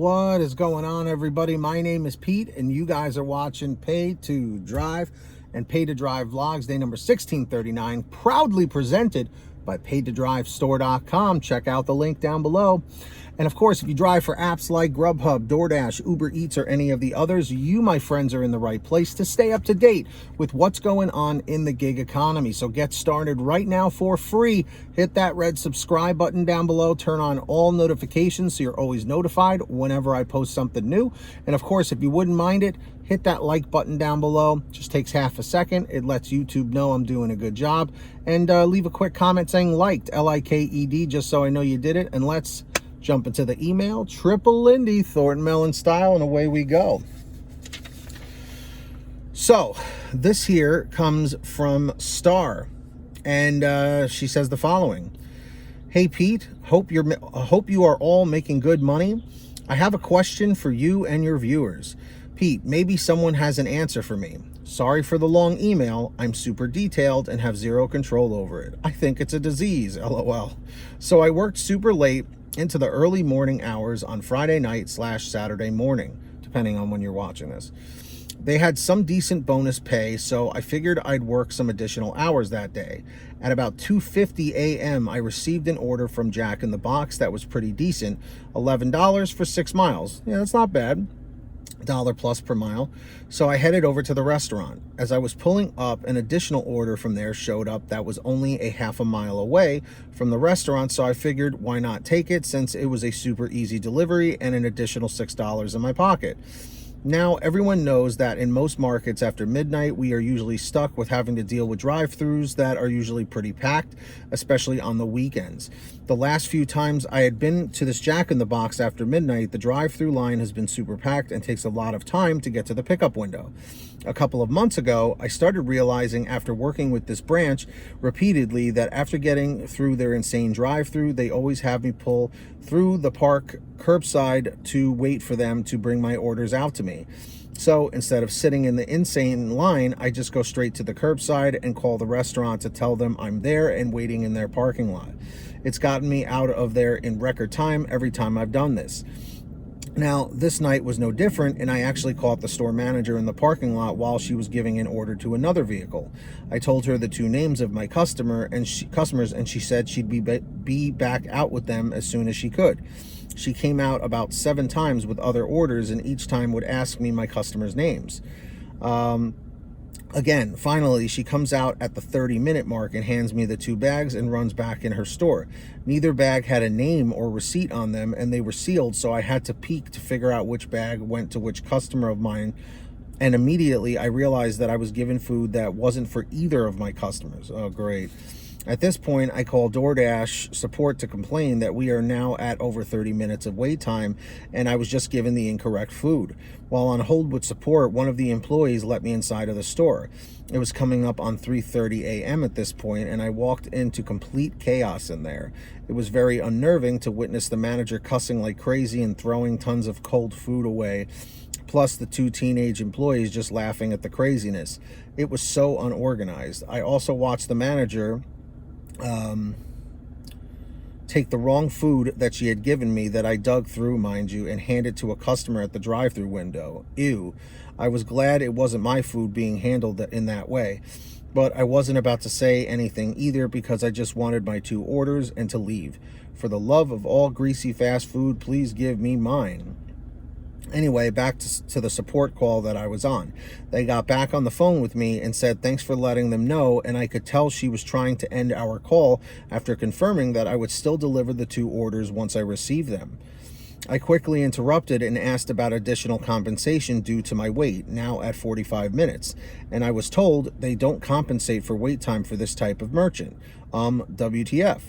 What is going on, everybody? My name is Pete, and you guys are watching Pay to Drive and Pay to Drive Vlogs, day number 1639, proudly presented by PayToDriveStore.com. Check out the link down below. And of course, if you drive for apps like GrubHub, DoorDash, UberEATS, or any of the others, you, my friends, are in the right place to stay up to date with what's going on in the gig economy. So get started right now for free. Hit that red subscribe button down below. Turn on all notifications so you're always notified whenever I post something new. And of course, if you wouldn't mind it, hit that like button down below. Just takes half a second. It lets YouTube know I'm doing a good job. And leave a quick comment saying liked, L-I-K-E-D, just so I know you did it. And let's jump into the email. Triple Lindy, Thornton Melon style, and away we go. So this here comes from Star, and she says the following. Hey Pete, hope you are all making good money. I have a question for you and your viewers. Pete, maybe someone has an answer for me. Sorry for the long email. I'm super detailed and have zero control over it. I think it's a disease, LOL. So I worked super late into the early morning hours on Friday night / Saturday morning, depending on when you're watching this. They had some decent bonus pay, so I figured I'd work some additional hours that day. At about 2:50 a.m., I received an order from Jack in the Box that was pretty decent, $11 for 6 miles. Yeah, that's not bad. $1 plus per mile. So I headed over to the restaurant. As I was pulling up, an additional order from there showed up that was only a half a mile away from the restaurant, so I figured why not take it since it was a super easy delivery and an additional $6 in my pocket. Now, everyone knows that in most markets after midnight, we are usually stuck with having to deal with drive-thrus that are usually pretty packed, especially on the weekends. The last few times I had been to this Jack in the Box after midnight, the drive-thru line has been super packed and takes a lot of time to get to the pickup window. A couple of months ago, I started realizing after working with this branch repeatedly that after getting through their insane drive-thru, they always have me pull through the park curbside to wait for them to bring my orders out to me. So instead of sitting in the insane line, I just go straight to the curbside and call the restaurant to tell them I'm there and waiting in their parking lot. It's gotten me out of there in record time every time I've done this. Now, this night was no different, and I actually caught the store manager in the parking lot while she was giving an order to another vehicle. I told her the 2 names of my customers, and she said she'd be back out with them as soon as she could. She came out about 7 times with other orders, and each time would ask me my customers' names. Again, finally, she comes out at the 30-minute mark and hands me the 2 bags and runs back in her store. Neither bag had a name or receipt on them, and they were sealed, so I had to peek to figure out which bag went to which customer of mine. And immediately, I realized that I was given food that wasn't for either of my customers. Oh, great. At this point, I call DoorDash support to complain that we are now at over 30 minutes of wait time, and I was just given the incorrect food. While on hold with support, one of the employees let me inside of the store. It was coming up on 3:30 a.m. at this point, and I walked into complete chaos in there. It was very unnerving to witness the manager cussing like crazy and throwing tons of cold food away, plus the 2 teenage employees just laughing at the craziness. It was so unorganized. I also watched the manager take the wrong food that she had given me that I dug through, mind you, and hand it to a customer at the drive-thru window. Ew. I was glad it wasn't my food being handled in that way, but I wasn't about to say anything either because I just wanted my 2 orders and to leave. For the love of all greasy fast food, please give me mine. Anyway, back to the support call that I was on. They got back on the phone with me and said thanks for letting them know, and I could tell she was trying to end our call after confirming that I would still deliver the 2 orders once I received them. I quickly interrupted and asked about additional compensation due to my wait, now at 45 minutes, and I was told they don't compensate for wait time for this type of merchant. WTF.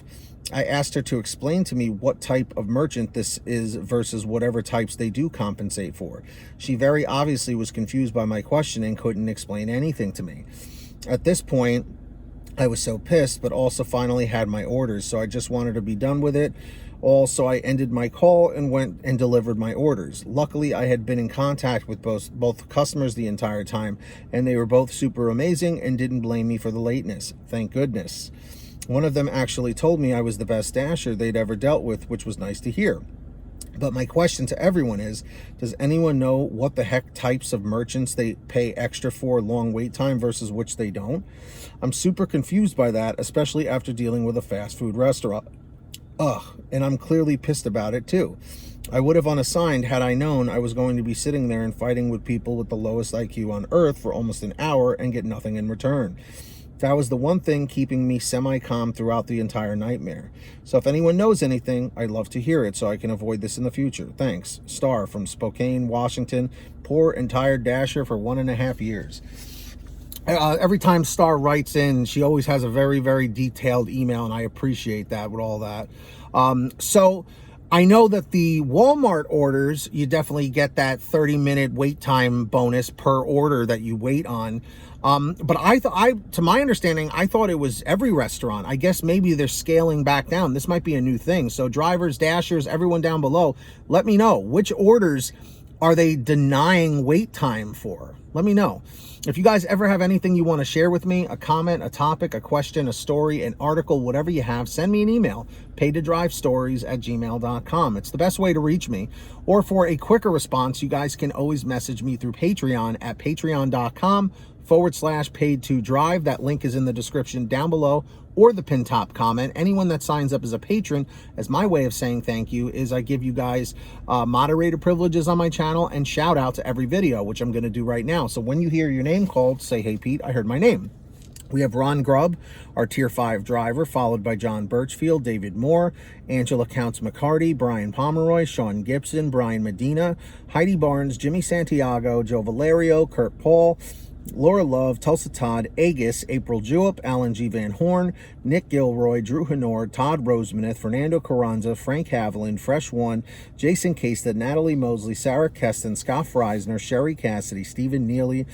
I asked her to explain to me what type of merchant this is versus whatever types they do compensate for. She very obviously was confused by my question and couldn't explain anything to me. At this point, I was so pissed, but also finally had my orders, so I just wanted to be done with it. Also, I ended my call and went and delivered my orders. Luckily, I had been in contact with both customers the entire time, and they were both super amazing and didn't blame me for the lateness. Thank goodness. One of them actually told me I was the best dasher they'd ever dealt with, which was nice to hear. But my question to everyone is, does anyone know what the heck types of merchants they pay extra for long wait time versus which they don't? I'm super confused by that, especially after dealing with a fast food restaurant. Ugh, and I'm clearly pissed about it too. I would have unassigned had I known I was going to be sitting there and fighting with people with the lowest IQ on earth for almost an hour and get nothing in return. That was the one thing keeping me semi-calm throughout the entire nightmare. So if anyone knows anything, I'd love to hear it so I can avoid this in the future. Thanks. Star from Spokane, Washington. Poor and tired Dasher for 1.5 years. Every time Star writes in, she always has a very, very detailed email, and I appreciate that with all that. So I know that the Walmart orders, you definitely get that 30-minute wait time bonus per order that you wait on. But to my understanding, I thought it was every restaurant. I guess maybe they're scaling back down. This might be a new thing. So drivers, dashers, everyone down below, let me know which orders are they denying wait time for? Let me know. If you guys ever have anything you want to share with me, a comment, a topic, a question, a story, an article, whatever you have, send me an email, paytodrivestories@gmail.com. It's the best way to reach me. Or for a quicker response, you guys can always message me through Patreon at patreon.com/paid2drive. That link is in the description down below or the pin top comment. Anyone that signs up as a patron, as my way of saying thank you, is I give you guys moderator privileges on my channel and shout out to every video, which I'm going to do right now. So when you hear your name called, say, "Hey Pete, I heard my name." We have Ronn Grubb, our Tier 5 driver, followed by John Birchfield, David Moore, Angela Counts McCarty, Brian Pomeroy, Sean Gibson, Brian Medina, Heidi Barnes, Jimmy Santiago, Joe Valerio, Kurt Paul, Laura Love, Tulsa Todd, Agus, April Jewett, Alan G. Van Horn, Nick Gilroy, Drew Honor, Todd Rosemanith, Fernando Carranza, Frank Haviland, Fresh One, Jason Casta, Natalie Mosley, Sarah Keston, Scott Freisner, Sherry Cassidy, Stephen Neely,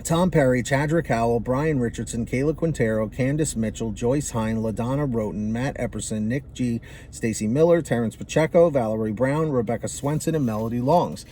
Tom Perry, Chadrick Howell, Brian Richardson, Kayla Quintero, Candace Mitchell, Joyce Hine, LaDonna Roten, Matt Epperson, Nick G, Stacy Miller, Terrence Pacheco, Valerie Brown, Rebecca Swenson, and Melody Longs.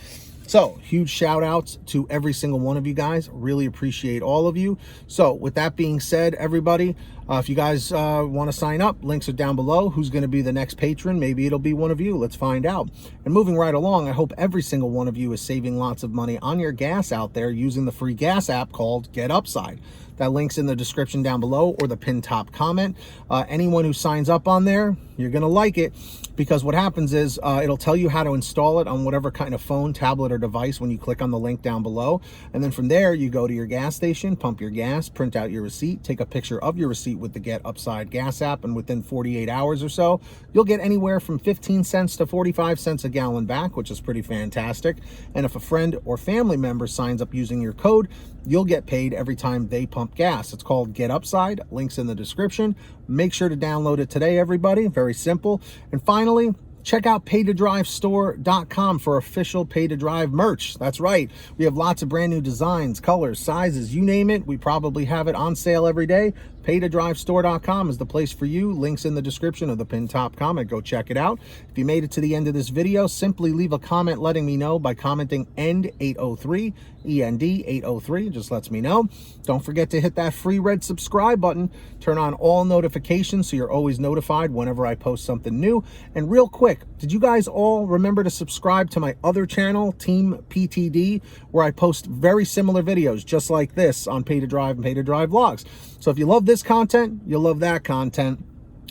So, huge shout outs to every single one of you guys. Really appreciate all of you. So, with that being said, everybody, if you guys want to sign up, links are down below. Who's going to be the next patron? Maybe it'll be one of you. Let's find out. And moving right along, I hope every single one of you is saving lots of money on your gas out there using the free gas app called Get Upside. That link's in the description down below or the pinned top comment. Anyone who signs up on there, you're going to like it, because what happens is it'll tell you how to install it on whatever kind of phone, tablet, or device when you click on the link down below. And then from there, you go to your gas station, pump your gas, print out your receipt, take a picture of your receipt with the Get Upside gas app, and within 48 hours or so, you'll get anywhere from 15 cents to 45 cents a gallon back, which is pretty fantastic. And if a friend or family member signs up using your code, you'll get paid every time they pump gas. It's called Get Upside. Links in the description. Make sure to download it today, everybody. Very simple. And finally, check out paytodrivestore.com for official Pay to Drive merch. That's right. We have lots of brand new designs, colors, sizes, you name it. We probably have it on sale every day. Paytodrivestore.com is the place for you. Links in the description of the pinned top comment. Go check it out. If you made it to the end of this video, simply leave a comment letting me know by commenting END803, END803. Just lets me know. Don't forget to hit that free red subscribe button. Turn on all notifications so you're always notified whenever I post something new. And real quick, did you guys all remember to subscribe to my other channel, Team PTD, where I post very similar videos just like this on Pay to Drive and Pay to Drive Vlogs. So if you love this content, you'll love that content.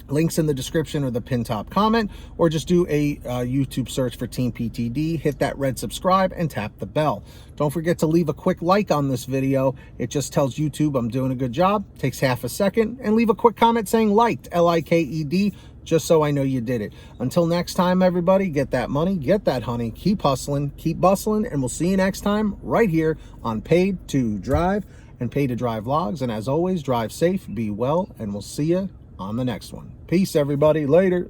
Links in the description or the pin top comment, or just do a YouTube search for Team PTD, hit that red subscribe and tap the bell. Don't forget to leave a quick like on this video. It just tells YouTube I'm doing a good job. Takes half a second. And leave a quick comment saying liked, L-I-K-E-D, just so I know you did it. Until next time, everybody, get that money, get that honey, keep hustling, keep bustling, and we'll see you next time right here on Paid to Drive and Pay to Drive Vlogs. And as always, drive safe, be well, and we'll see you on the next one. Peace, everybody. Later.